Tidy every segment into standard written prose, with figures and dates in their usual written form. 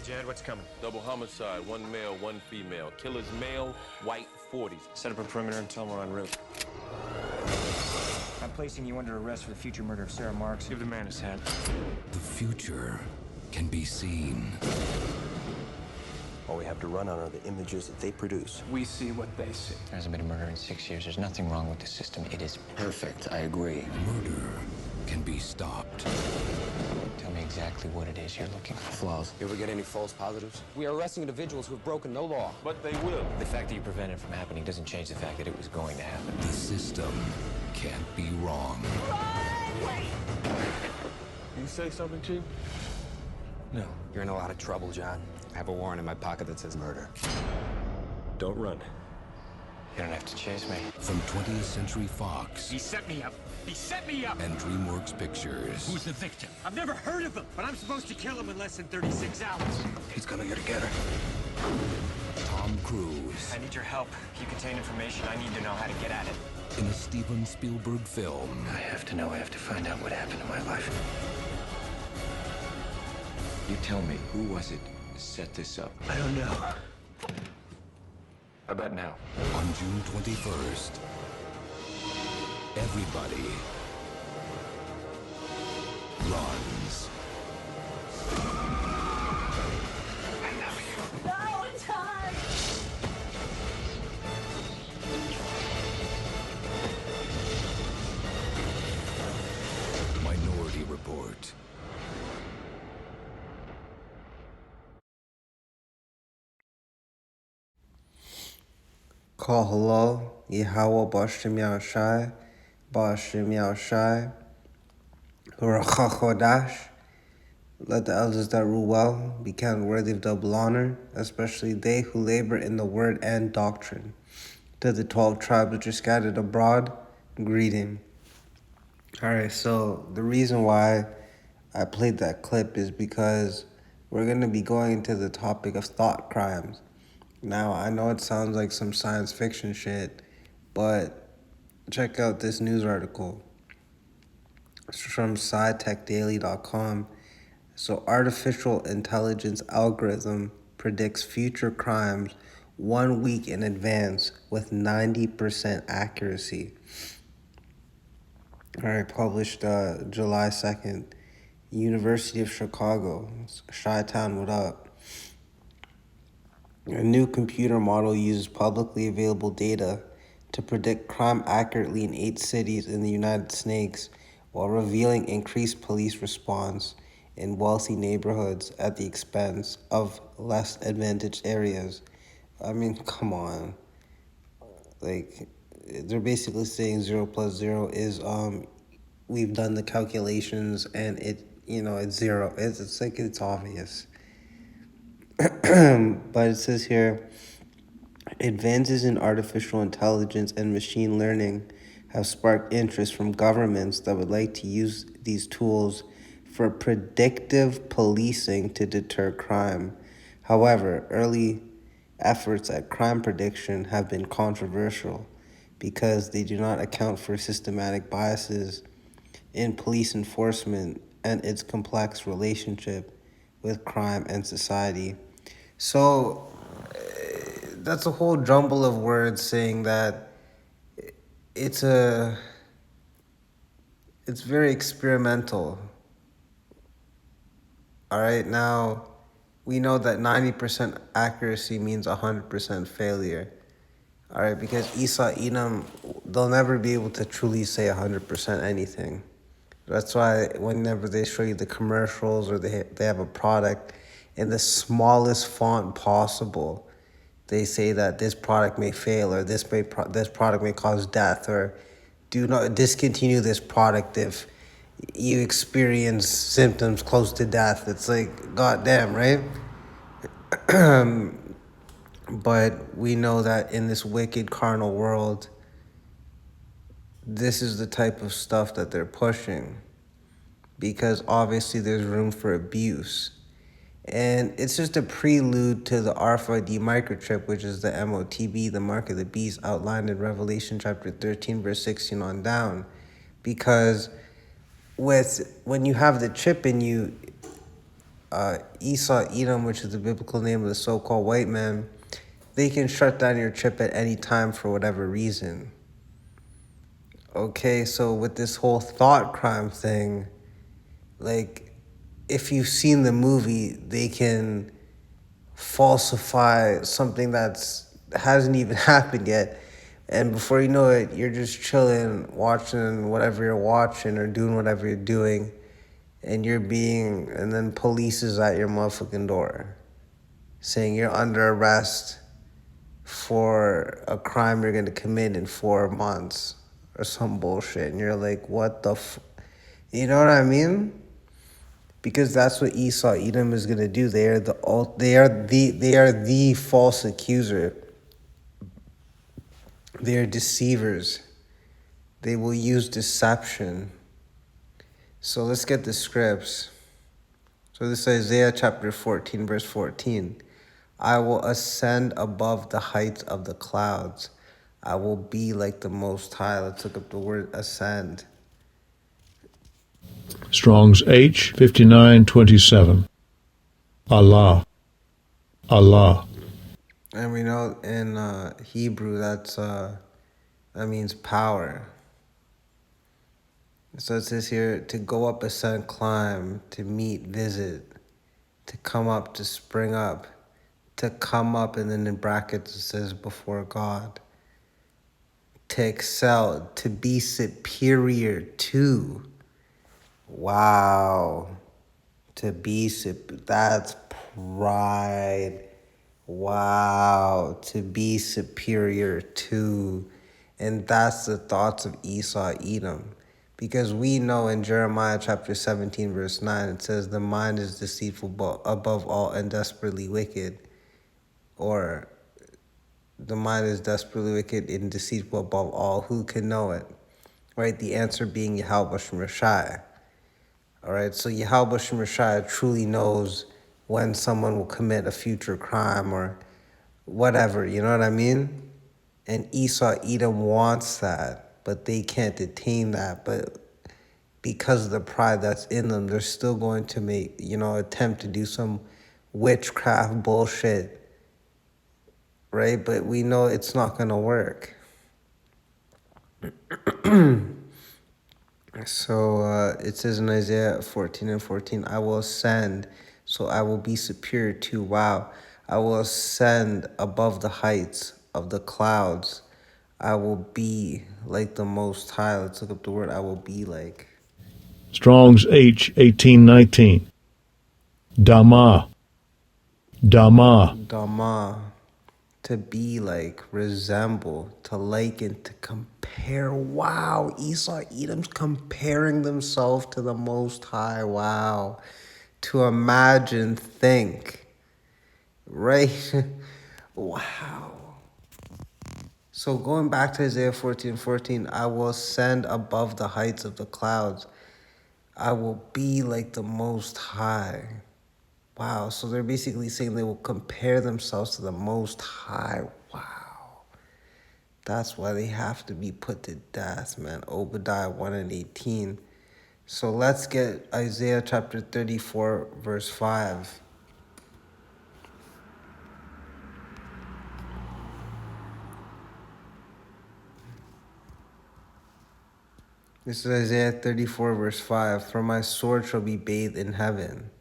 Jad, what's coming? Double homicide, one male, one female. Killer's male, white 40s. Set up a perimeter and tell them we're en route. I'm placing you under arrest for the future murder of Sarah Marks. Give the man his hat. The future can be seen. All we have to run on are the images that they produce. We see what they see. There hasn't been a murder in 6 years. There's nothing wrong with the system. It is perfect. I agree. Murder can be stopped. Tell me exactly what it is you're looking for. Flaws. You ever get any false positives? We are arresting individuals who have broken no law. But they will. The fact that you prevented it from happening doesn't change the fact that it was going to happen. The system can't be wrong. You say something, Chief? No. You're in a lot of trouble, John. I have a warrant in my pocket that says murder. Don't run. You don't have to chase me. From 20th Century Fox He set me up. He set me up. and DreamWorks Pictures. Who's the victim? I've never heard of him, but I'm supposed to kill him in less than 36 hours. He's gonna get her. Tom Cruise I need your help. If you contain information, I need to know how to get at it. in a Steven Spielberg film. I have to know. I have to find out what happened in my life. You tell me, who was it that set this up? I don't know. How about now? On June 21st, everybody runs. Minority Report. Call hello, Yahweh Bashim Yahushai, Bashim Yahushai, Chodash. Let the elders that rule well be counted worthy of double honor, especially they who labor in the word and doctrine. To the 12 tribes which are scattered abroad, greeting. Alright, so the reason why I played that clip is because we're going to be going into the topic of thought crimes. Now, I know it sounds like some science fiction shit, but check out this news article. It's from SciTechDaily.com. So, artificial intelligence algorithm predicts future crimes 1 week in advance with 90% accuracy. All right, published July 2nd. University of Chicago. Chi-Town, what up? A new computer model uses publicly available data to predict crime accurately in 8 cities in the United States while revealing increased police response in wealthy neighborhoods at the expense of less advantaged areas. I mean, come on. Like, they're basically saying 0 plus 0 is, we've done the calculations and it's 0. It's like, it's obvious. But it says here, advances in artificial intelligence and machine learning have sparked interest from governments that would like to use these tools for predictive policing to deter crime. However, early efforts at crime prediction have been controversial because they do not account for systematic biases in police enforcement and its complex relationship with crime and society. So that's a whole jumble of words saying that it's very experimental. All right, now we know that 90% accuracy means 100% failure. All right, because Isa Edom, they'll never be able to truly say 100% anything. That's why whenever they show you the commercials or they have a product in the smallest font possible, they say that this product may fail or this product may cause death, or do not discontinue this product if you experience symptoms close to death. It's like, goddamn, right? But we know that in this wicked carnal world, this is the type of stuff that they're pushing, because obviously there's room for abuse. And it's just a prelude to the RFID microchip, which is the MOTB, the mark of the beast, outlined in Revelation chapter 13, verse 16 on down. Because when you have the chip in you, Esau, Edom, which is the biblical name of the so-called white man, they can shut down your chip at any time for whatever reason. Okay, so with this whole thought crime thing, like, if you've seen the movie, they can falsify something that's hasn't even happened yet, and before you know it, you're just chilling, watching whatever you're watching or doing whatever you're doing, and then police is at your motherfucking door saying you're under arrest for a crime you're going to commit in 4 months or some bullshit. And you're like, what the you know what I mean? Because that's what Esau Edom is going to do. They are the false accuser. They are deceivers. They will use deception. So let's get the scripts. So this is Isaiah chapter 14, verse 14. I will ascend above the heights of the clouds. I will be like the Most High. Let's look up the word ascend. Strong's H 5927. Allah. Allah. And we know in Hebrew that means power. So it says here, to go up, ascend, climb, to meet, visit, to come up, to spring up, to come up, and then in brackets it says before God. To excel, to be superior to. Wow. To be, that's pride. Wow. To be superior to. And that's the thoughts of Esau, Edom. Because we know in Jeremiah chapter 17, verse 9, it says, the mind is deceitful above all and desperately wicked. Or, the mind is desperately wicked and deceitful above all. Who can know it? Right? The answer being Yahweh Shemashai. All right? So Yahweh Shemashai truly knows when someone will commit a future crime or whatever. You know what I mean? And Esau, Edom wants that, but they can't attain that. But because of the pride that's in them, they're still going to attempt to do some witchcraft bullshit. Right? But we know it's not going to work. So it says in Isaiah 14 and 14, I will ascend, so I will be superior to. Wow. I will ascend above the heights of the clouds. I will be like the Most High. Let's look up the word I will be like. Strong's H 1819. Dama. Dama. Dama. To be like, resemble, to liken, to compare. Wow, Esau, Edom's comparing themselves to the Most High. Wow. To imagine, think. Right? Wow. So going back to Isaiah 14:14, I will ascend above the heights of the clouds. I will be like the Most High. Wow, so they're basically saying they will compare themselves to the Most High. Wow. That's why they have to be put to death, man. Obadiah 1 and 18. So let's get Isaiah chapter 34, verse 5. This is Isaiah 34, verse 5. For my sword shall be bathed in heaven.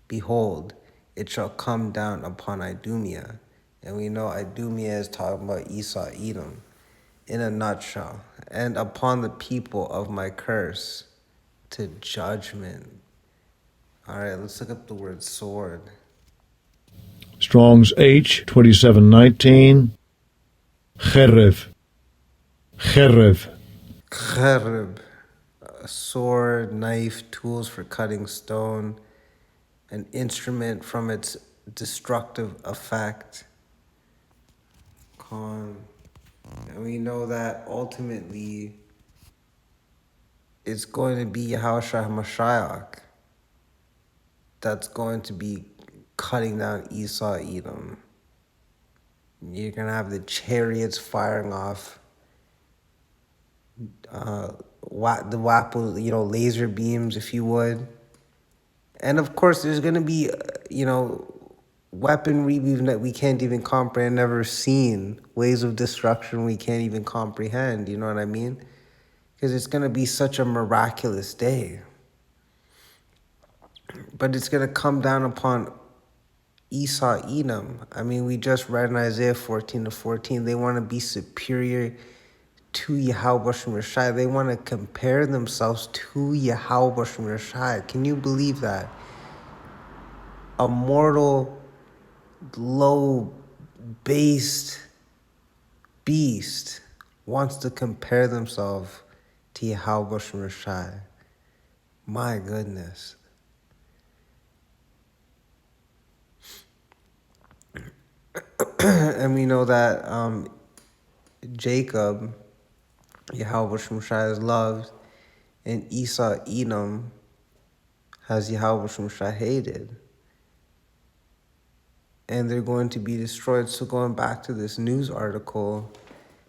Behold, it shall come down upon Idumea. And we know Idumea is talking about Esau, Edom, in a nutshell. And upon the people of my curse, to judgment. All right, let's look up the word sword. Strong's H 2719. Cherev. Cherev. Cherev. A sword, knife, tools for cutting stone, an instrument from its destructive effect. And we know that ultimately it's going to be Yahushua HaMashiach that's going to be cutting down Esau, Edom. You're going to have the chariots firing off the laser beams, if you would. And of course, there's going to be, weaponry we can't even comprehend, never seen, ways of destruction we can't even comprehend, you know what I mean? Because it's going to be such a miraculous day. But it's going to come down upon Esau, Edom. I mean, we just read in Isaiah 14:14, they want to be superior to Yahweh Shem Rashai. They want to compare themselves to Yahweh Shem Rashai. Can you believe that? A mortal, low-based beast wants to compare themselves to Yahweh Shem Rashai. My goodness. And we know that Jacob, Yahweh Shem Rashai, is loved, and Esau, Edom, has Yahweh Shem Rashai hated. And they're going to be destroyed. So going back to this news article,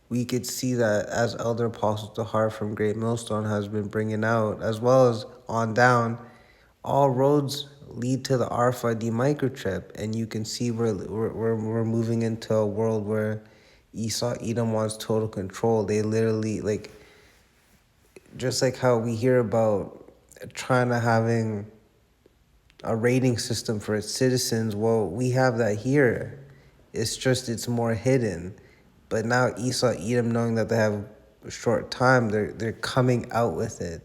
we could see that as Elder Apostle Tahar from Great Millstone has been bringing out, as well as on down, all roads lead to the RFID microchip. And you can see we're moving into a world where Esau, Edom wants total control. They literally, just like how we hear about China having a rating system for its citizens, well, we have that here. It's just, it's more hidden. But now Esau, Edom, knowing that they have a short time, they're coming out with it,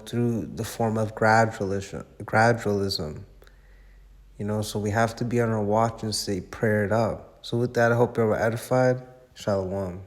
through the form of gradualism. So we have to be on our watch and stay prayed up. So with that, I hope you were edified. Shalom.